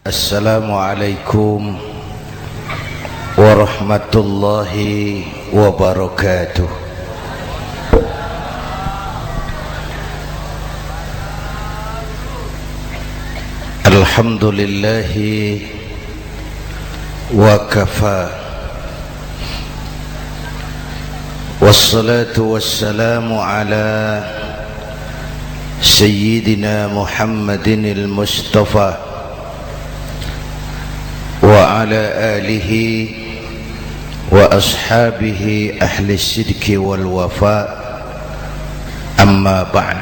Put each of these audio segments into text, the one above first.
Assalamualaikum warahmatullahi wabarakatuh. Alhamdulillahi wa kafa, wassalatu wassalamu ala sayyidina Muhammadin al-Mustafa wa ala alihi wa ashabihi ahli sidqi wal wafa, amma ba'd.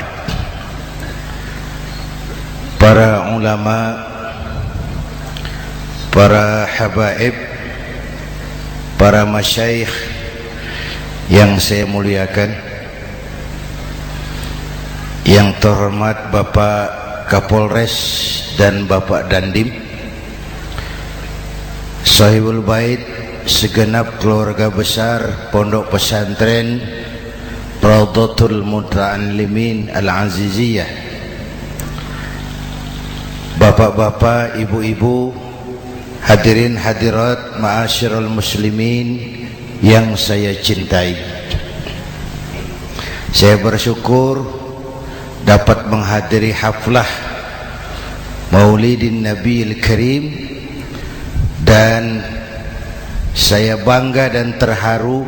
Para ulama, para habaib, para masyayikh yang saya muliakan, yang terhormat Bapak Kapolres dan Bapak Dandim, Sahibul Bait, segenap keluarga besar Pondok Pesantren Raudhatul Muta'allimin Al-Aziziyah, bapak-bapak, ibu-ibu, hadirin hadirat ma'asyiral muslimin yang saya cintai. Saya bersyukur dapat menghadiri haflah Maulidin Nabiyil Karim, dan saya bangga dan terharu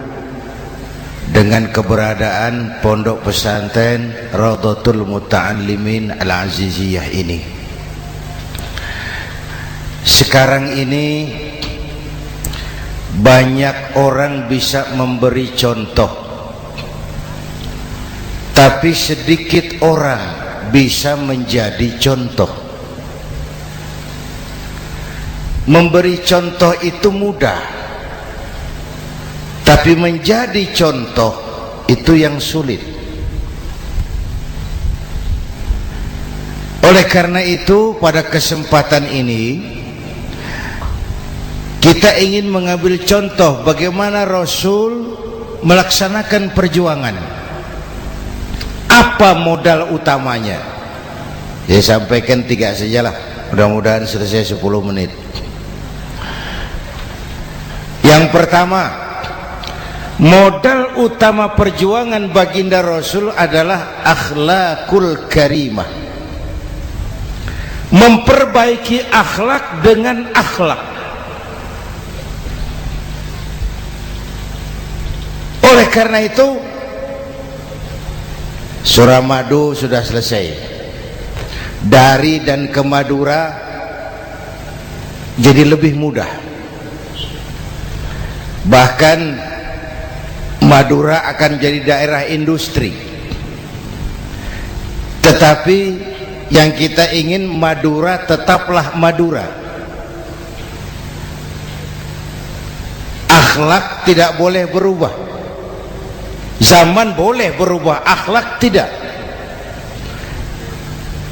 dengan keberadaan Pondok Pesantren Raudhatul Muta'allimin Al-Aziziyah ini. Sekarang ini banyak orang bisa memberi contoh, tapi sedikit orang bisa menjadi contoh. Memberi contoh itu mudah, tapi menjadi contoh itu yang sulit. Oleh karena itu, pada kesempatan ini kita ingin mengambil contoh bagaimana Rasul melaksanakan perjuangan. Apa modal utamanya? Saya sampaikan 3 sajalah, mudah-mudahan selesai 10 menit. Yang pertama, modal utama perjuangan baginda Rasul adalah akhlakul karimah. Memperbaiki akhlak dengan akhlak. Oleh karena itu, Suramadu sudah selesai. Dari dan ke Madura jadi lebih mudah. Bahkan Madura akan jadi daerah industri. Tetapi yang kita ingin, Madura tetaplah Madura. Akhlak tidak boleh berubah. Zaman boleh berubah, akhlak tidak.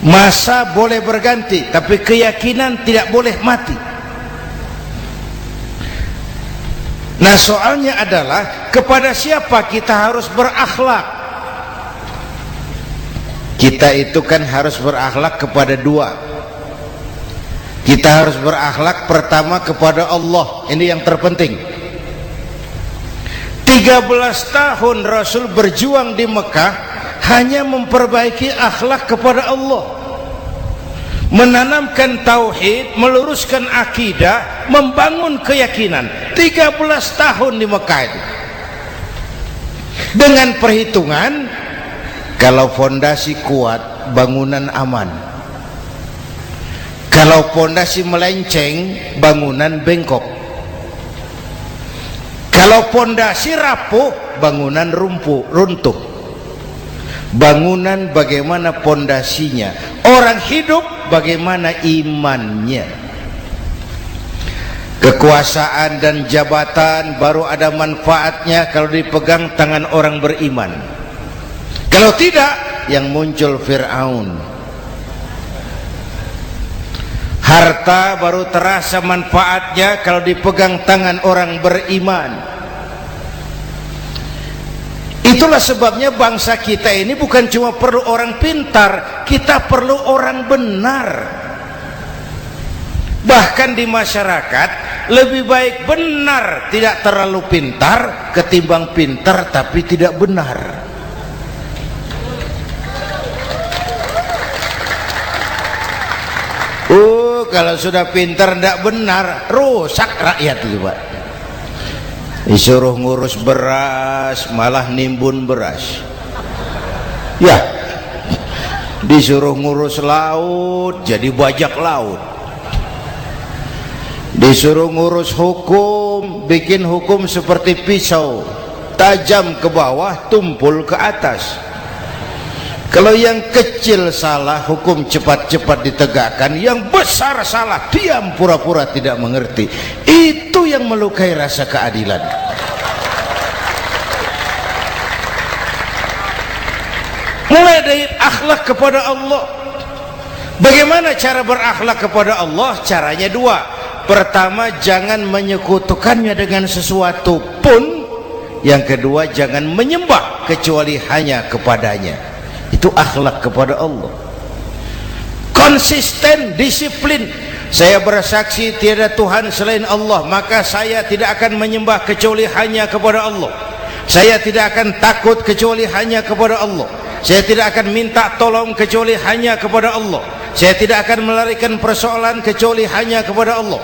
Masa boleh berganti, tapi keyakinan tidak boleh mati. Nah, soalnya adalah kepada siapa kita harus berakhlak. Kita itu kan harus berakhlak kepada 2. Kita harus berakhlak pertama kepada Allah. Ini yang terpenting. 13 tahun Rasul berjuang di Mekah hanya memperbaiki akhlak kepada Allah, menanamkan tauhid, meluruskan akidah, membangun keyakinan. 13 tahun di Mekah itu, dengan perhitungan kalau fondasi kuat, bangunan aman. Kalau fondasi melenceng, bangunan bengkok. Kalau fondasi rapuh, bangunan runtuh. Bangunan bagaimana fondasinya, orang hidup bagaimana imannya. Kekuasaan dan jabatan baru ada manfaatnya kalau dipegang tangan orang beriman. Kalau tidak, yang muncul Fir'aun. Harta baru terasa manfaatnya kalau dipegang tangan orang beriman. Itulah sebabnya bangsa kita ini bukan cuma perlu orang pintar, kita perlu orang benar. Bahkan di masyarakat lebih baik benar tidak terlalu pintar ketimbang pintar tapi tidak benar. Kalau sudah pintar tidak benar, rusak rakyat itu Pak. Disuruh ngurus beras malah nimbun beras. Ya, disuruh ngurus laut jadi bajak laut. Disuruh ngurus hukum, bikin hukum seperti pisau, tajam ke bawah, tumpul ke atas. Kalau yang kecil salah, hukum cepat-cepat ditegakkan. Yang besar salah, diam pura-pura tidak mengerti. Itu yang melukai rasa keadilan. Mulai dari akhlak kepada Allah. Bagaimana cara berakhlak kepada Allah? Caranya dua. Pertama, jangan menyekutukannya dengan sesuatu pun. Yang kedua, jangan menyembah kecuali hanya kepadanya. Itu akhlak kepada Allah. Konsisten, disiplin. Saya bersaksi tiada Tuhan selain Allah, maka saya tidak akan menyembah kecuali hanya kepada Allah. Saya tidak akan takut kecuali hanya kepada Allah. Saya tidak akan minta tolong kecuali hanya kepada Allah. Saya tidak akan melarikan persoalan kecuali hanya kepada Allah.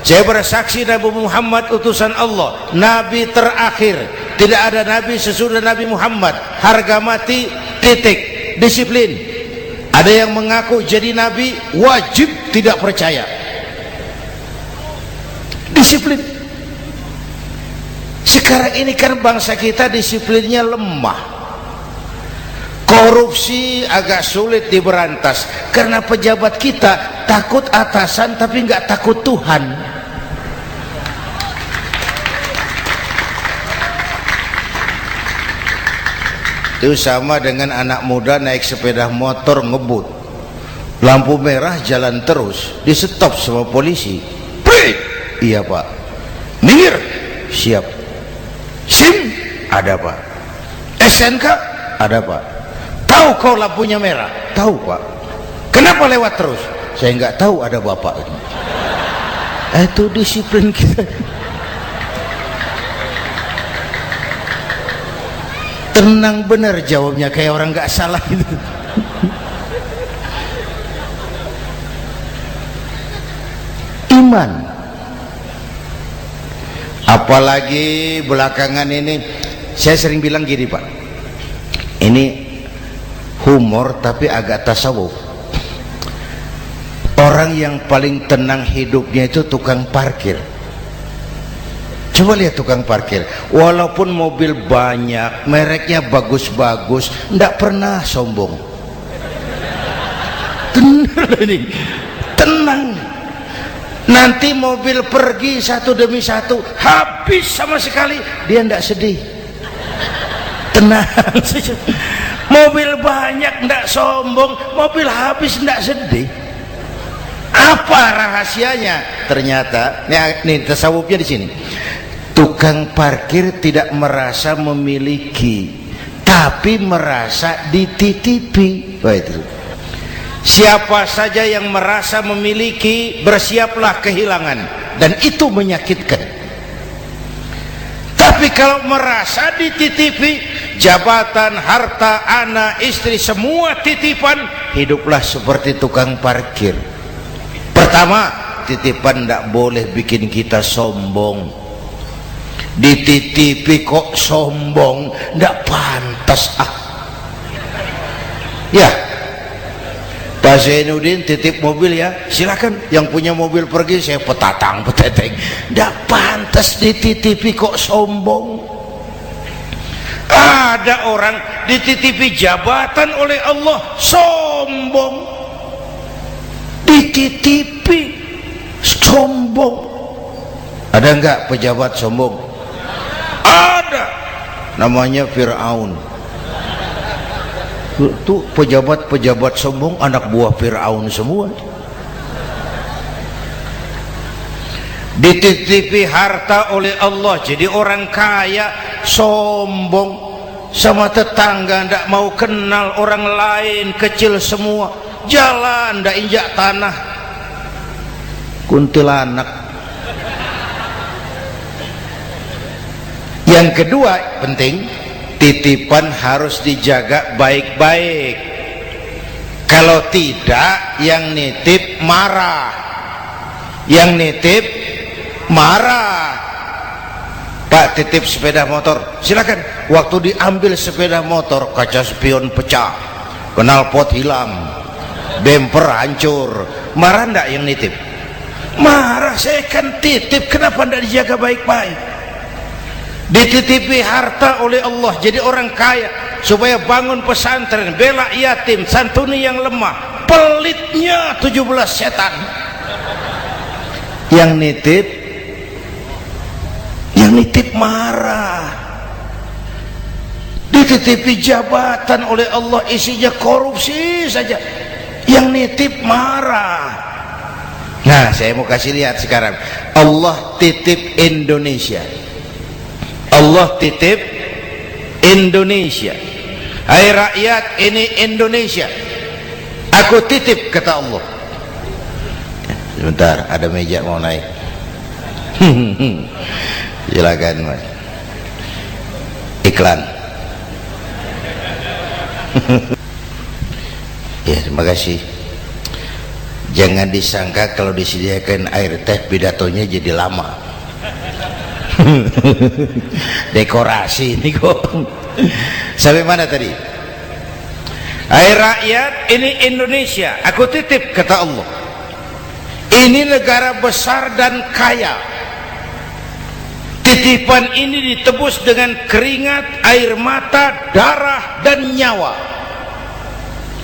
Saya bersaksi Nabi Muhammad utusan Allah, Nabi terakhir. Tidak ada Nabi sesudah Nabi Muhammad. Harga mati, titik. Disiplin. Ada yang mengaku jadi Nabi, wajib tidak percaya. Disiplin. Sekarang ini kan bangsa kita disiplinnya lemah. Korupsi agak sulit diberantas karena pejabat kita takut atasan tapi nggak takut Tuhan. Itu sama dengan anak muda naik sepeda motor ngebut, lampu merah jalan terus, di stop sama polisi. Break. Iya Pak. Minggir. Siap. SIM ada Pak. SNK ada Pak. Tahu kau lampunya merah? Tahu Pak. Kenapa lewat terus? Saya nggak tahu, ada Bapak. Itu disiplin kita. Tenang bener jawabnya, kayak orang nggak salah gitu. Iman. Apalagi belakangan ini saya sering bilang gini Pak, ini humor tapi agak tasawuf. Orang yang paling tenang hidupnya itu tukang parkir. Coba lihat tukang parkir, walaupun mobil banyak, mereknya bagus-bagus, tidak pernah sombong. Tenang ini, tenang. Nanti mobil pergi satu demi satu, habis sama sekali, dia tidak sedih. Tenang. Mobil banyak tidak sombong, mobil habis tidak sedih. Apa rahasianya? Ternyata, nih tasawufnya di sini. Tukang parkir tidak merasa memiliki, tapi merasa dititipi. Wah, itu. Siapa saja yang merasa memiliki, bersiaplah kehilangan, dan itu menyakitkan. Tapi kalau merasa dititipi, jabatan, harta, anak, istri, semua titipan, hiduplah seperti tukang parkir. Pertama, titipan tidak boleh bikin kita sombong. Dititipi kok sombong, tidak pantas ya. Pak Zainuddin titip mobil ya, silakan. Yang punya mobil pergi, saya petatang peteteng. Tidak pantas dititipi kok sombong. Ada orang dititipi jabatan oleh Allah sombong. Dititipi sombong. Ada enggak pejabat sombong? Ada, namanya Fir'aun. Itu pejabat-pejabat sombong anak buah Fir'aun semua. Dititipi harta oleh Allah, jadi orang kaya sombong, sama tetangga tidak mau kenal, orang lain kecil semua, jalan tidak injak tanah. kuntilanak. Yang kedua penting, titipan harus dijaga baik-baik. Kalau tidak, yang nitip marah. Yang nitip marah. Pak, titip sepeda motor, silakan. Waktu diambil sepeda motor, kaca spion pecah, knalpot hilang, bemper hancur. Marah enggak yang nitip? Marah. Saya kan titip, kenapa enggak dijaga baik-baik? Dititipi harta oleh Allah jadi orang kaya supaya bangun pesantren, bela yatim, santuni yang lemah. Pelitnya 17 setan. Yang nitip marah. Dititipi jabatan oleh Allah isinya korupsi saja, yang nitip marah. Nah, saya mau kasih lihat sekarang. Allah titip Indonesia. Allah titip Indonesia. Hai rakyat, ini Indonesia, aku titip, kata Allah. Sebentar, ada meja mau naik. Silakan Mas. Iklan. Ya, terima kasih. Jangan disangka kalau disediakan air teh pidatonya jadi lama. Dekorasi ini kok. Sampai mana tadi? Hai rakyat, ini Indonesia, aku titip, kata Allah. Ini negara besar dan kaya. Titipan ini ditebus dengan keringat, air mata, darah, dan nyawa.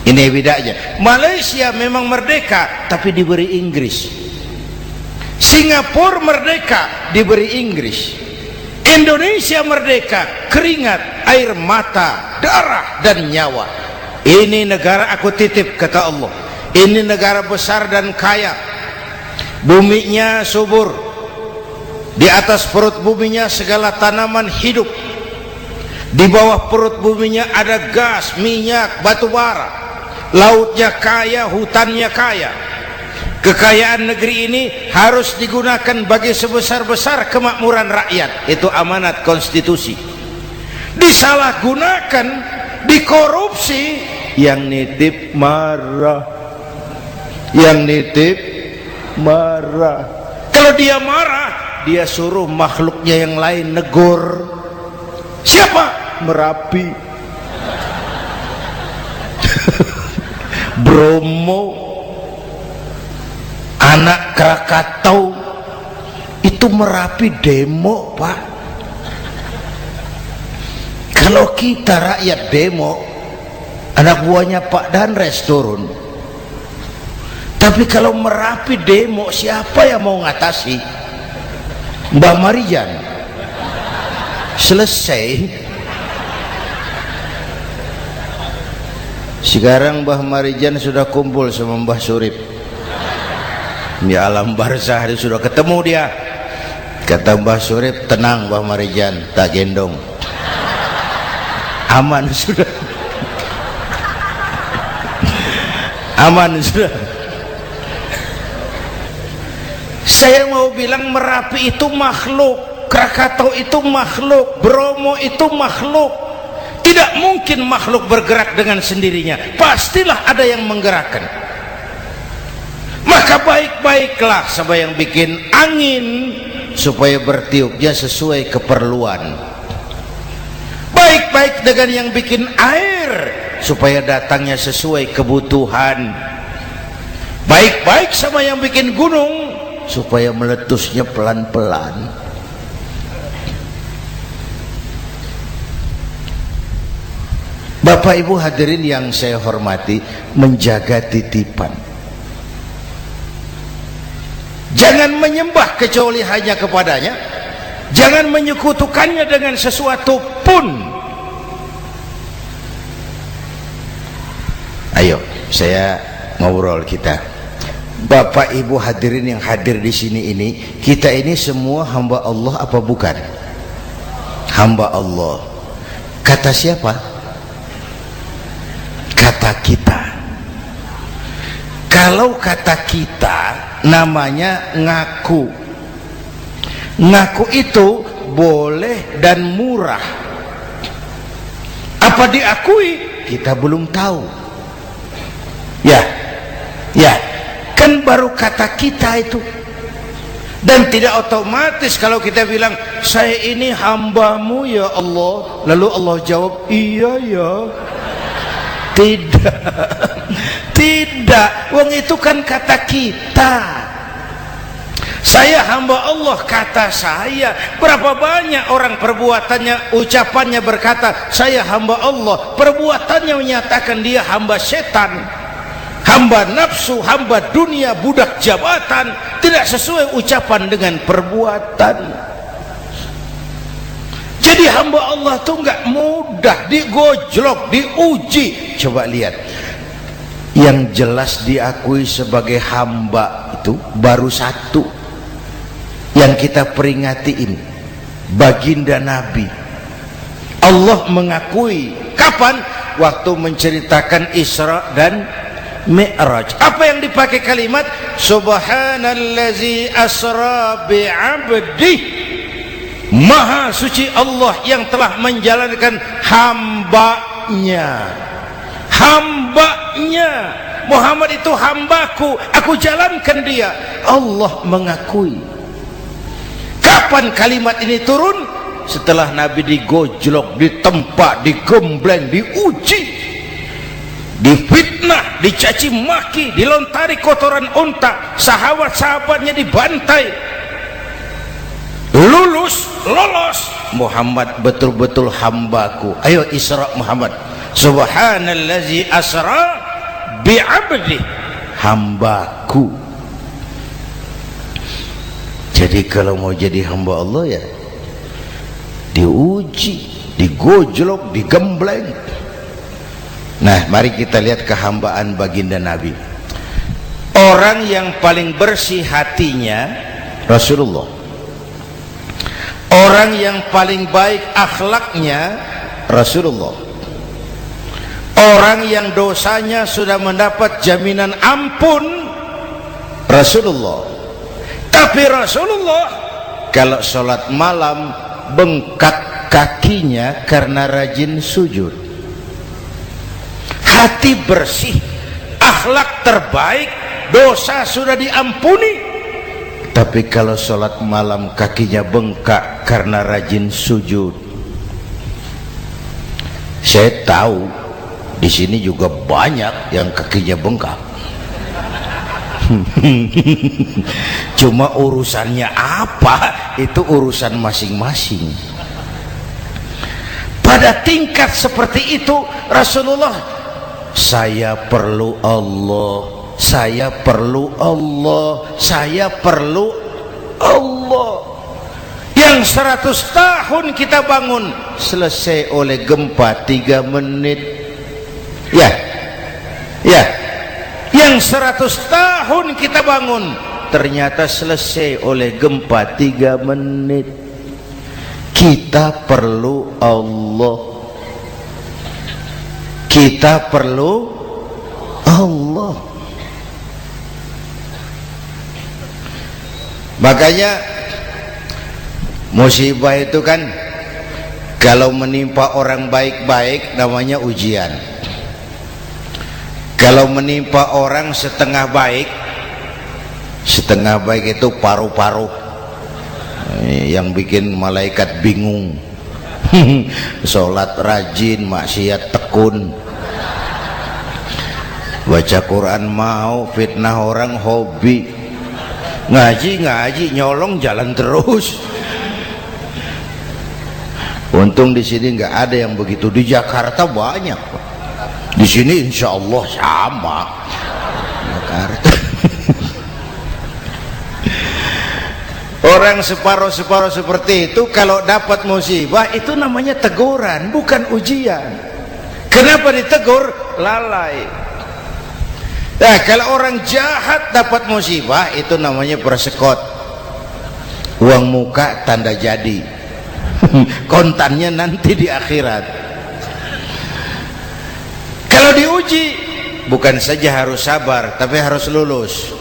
Ini bedanya. Malaysia memang merdeka, tapi diberi Inggris. Singapura merdeka, diberi Inggris. Indonesia merdeka, keringat, air mata, darah, dan nyawa. Ini negara aku titip, kata Allah. Ini negara besar dan kaya. Buminya subur. Di atas perut buminya segala tanaman hidup. Di bawah perut buminya ada gas, minyak, batu bara. Lautnya kaya, hutannya kaya. Kekayaan negeri ini harus digunakan bagi sebesar-besar kemakmuran rakyat. Itu amanat konstitusi. Disalahgunakan, dikorupsi, yang nitip marah. Yang nitip marah. Kalau dia marah, dia suruh makhluknya yang lain negur. Siapa? Merapi, Bromo, anak Krakatau. Itu Merapi demo, Pak. Kalau kita rakyat demo, anak buahnya Pak Danres turun. Tapi kalau Merapi demo, siapa yang mau ngatasi? Mbah Marijan. Selesai. Sekarang Mbah Marijan sudah kumpul sama Mbah Surip di alam barzah. Dia sudah ketemu dia. Kata Mbah Surip, tenang Mbah Marijan, tak gendong, aman sudah. Aman sudah. Saya mau bilang Merapi itu makhluk, Krakatau itu makhluk, Bromo itu makhluk. Tidak mungkin makhluk bergerak dengan sendirinya, pastilah ada yang menggerakkan. Maka baik-baiklah sama yang bikin angin supaya bertiupnya sesuai keperluan. Baik-baik dengan yang bikin air supaya datangnya sesuai kebutuhan. Baik-baik sama yang bikin gunung supaya meletusnya pelan-pelan. Bapak Ibu hadirin yang saya hormati, menjaga titipan. Jangan menyembah kecuali hanya kepadanya. Jangan menyekutukannya dengan sesuatu pun. Ayo, saya ngobrol kita. Bapak Ibu hadirin yang hadir di sini ini, kita ini semua hamba Allah apa bukan? Hamba Allah. Kata siapa? Kata kita. Kalau kata kita namanya ngaku. Ngaku itu boleh dan murah. Apa diakui? Kita belum tahu. Ya, kan baru kata kita itu. Dan tidak otomatis kalau kita bilang saya ini hambamu ya Allah, lalu Allah jawab iya ya. Tidak, wong itu kan kata kita. Saya hamba Allah, kata saya. Berapa banyak orang perbuatannya, ucapannya berkata saya hamba Allah, perbuatannya menyatakan dia hamba setan, hamba nafsu, hamba dunia, budak jabatan. Tidak sesuai ucapan dengan perbuatan. Jadi hamba Allah itu nggak mudah, digojlok, diuji. Coba lihat, yang jelas diakui sebagai hamba itu baru satu yang kita peringati ini, baginda Nabi. Allah mengakui kapan? Waktu menceritakan Isra dan Mi'raj. Apa yang dipakai kalimat? Subhanallazi asra bi'abdih. Maha suci Allah yang telah menjalankan hambanya. Hambanya Muhammad itu hambaku, aku jalankan dia. Allah mengakui. Kapan kalimat ini turun? Setelah Nabi digojlok, ditempa, digembleng, diuji, difitnah, dicaci maki, dilontari kotoran unta, sahabat-sahabatnya dibantai. Lolos, Muhammad betul-betul hambaku. Ayo Isra Muhammad. Subhanallazi asra bi'abdi, hambaku. Jadi kalau mau jadi hamba Allah ya diuji, digojlok, digembleng. Nah, mari kita lihat kehambaan baginda Nabi. Orang yang paling bersih hatinya Rasulullah. Orang yang paling baik akhlaknya Rasulullah. Orang yang dosanya sudah mendapat jaminan ampun Rasulullah. Tapi Rasulullah kalau sholat malam bengkak kakinya karena rajin sujud. Hati bersih, akhlak terbaik, dosa sudah diampuni. Tapi kalau sholat malam kakinya bengkak karena rajin sujud. Saya tahu di sini juga banyak yang kakinya bengkak. Cuma urusannya apa, itu urusan masing-masing. Pada tingkat seperti itu Rasulullah, saya perlu Allah, saya perlu Allah, saya perlu Allah. Yang 100 tahun kita bangun selesai oleh gempa 3 menit. Ya, yang 100 tahun kita bangun ternyata selesai oleh gempa 3 menit. Kita perlu Allah, kita perlu Allah. Makanya musibah itu kan kalau menimpa orang baik-baik namanya ujian. Kalau menimpa orang setengah baik itu paru-paru yang bikin malaikat bingung. Sholat rajin, maksiat tekun, baca Quran mau, fitnah orang hobi, ngaji nyolong jalan terus. Untung di sini nggak ada yang begitu. Di Jakarta banyak. Di sini insya Allah sama. Jakarta. Orang separuh-separuh seperti itu kalau dapat musibah itu namanya teguran, bukan ujian. Kenapa ditegur? Lalai. Nah, kalau orang jahat dapat musibah itu namanya persekot. Uang muka tanda jadi. Kontannya nanti di akhirat. Kalau diuji bukan saja harus sabar, tapi harus lulus.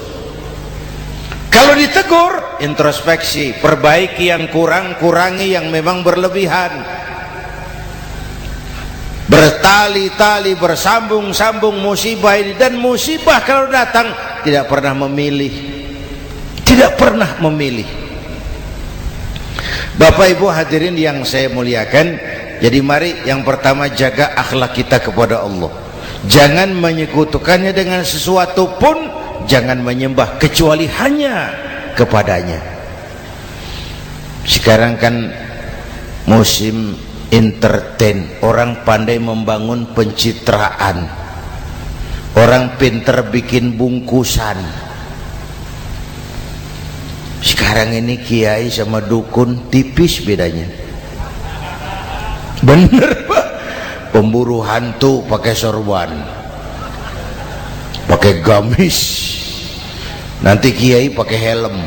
Kalau ditegur, introspeksi, perbaiki yang kurang, kurangi yang memang berlebihan. Bertali-tali, bersambung-sambung musibah ini, dan musibah kalau datang tidak pernah memilih, tidak pernah memilih. Bapak Ibu hadirin yang saya muliakan, jadi mari yang pertama jaga akhlak kita kepada Allah. Jangan menyekutukannya dengan sesuatu pun, jangan menyembah kecuali hanya kepadanya. Sekarang kan musim entertain, orang pandai membangun pencitraan, orang pinter bikin bungkusan. Sekarang ini kiai sama dukun tipis bedanya. Bener Pak, pemburu hantu pakai sorban, pakai gamis, nanti kiai pakai helm.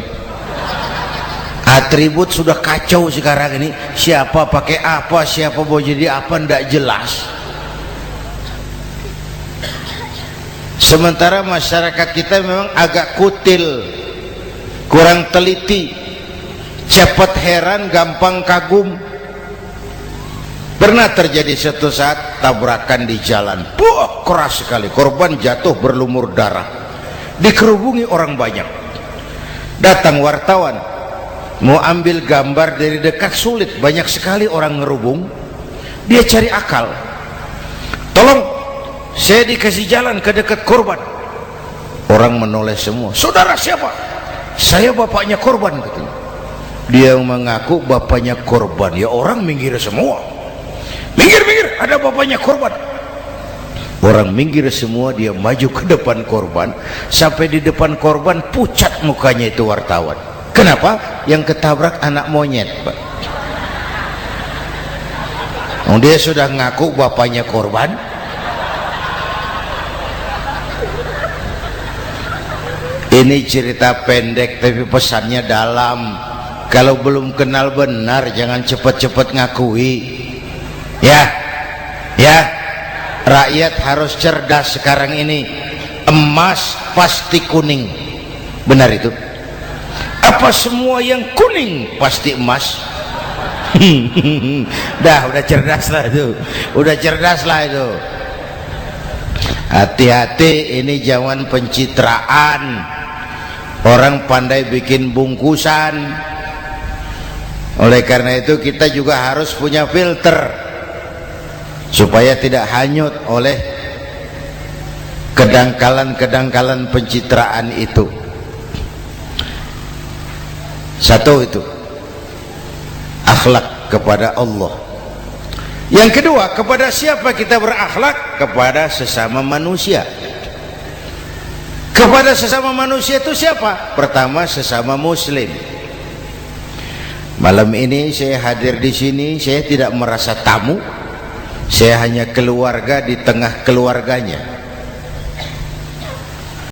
Atribut sudah kacau sekarang ini, siapa pakai apa, siapa mau jadi apa, ndak jelas. Sementara masyarakat kita memang agak kutil, kurang teliti, cepat heran, gampang kagum. Pernah terjadi suatu saat tabrakan di jalan, keras sekali, korban jatuh berlumur darah, dikerubungi orang banyak. Datang wartawan mau ambil gambar dari dekat, sulit, banyak sekali orang ngerubung. Dia cari akal, tolong saya dikasih jalan ke dekat korban. Orang menoleh semua, saudara siapa? Saya bapaknya korban, katanya. Dia mengaku bapaknya korban, ya orang minggir semua. Minggir, ada bapaknya korban. Orang minggir semua, dia maju ke depan korban. Sampai di depan korban pucat mukanya itu wartawan. Kenapa? Yang ketabrak anak monyet, Pak. Dia sudah ngaku bapaknya korban. Ini cerita pendek tapi pesannya dalam. Kalau belum kenal benar jangan cepat-cepat ngakui. Ya, rakyat harus cerdas sekarang ini. Emas pasti kuning, benar itu? Apa semua yang kuning pasti emas? udah cerdas lah itu, udah cerdas lah itu. Hati-hati, ini zaman pencitraan. Orang pandai bikin bungkusan. Oleh karena itu kita juga harus punya filter supaya tidak hanyut oleh kedangkalan-kedangkalan pencitraan itu. Satu itu akhlak kepada Allah. Yang kedua, kepada siapa kita berakhlak? Kepada sesama manusia. Kepada sesama manusia itu siapa? Pertama, sesama muslim. Malam ini saya hadir di sini, saya tidak merasa tamu. Saya hanya keluarga di tengah keluarganya.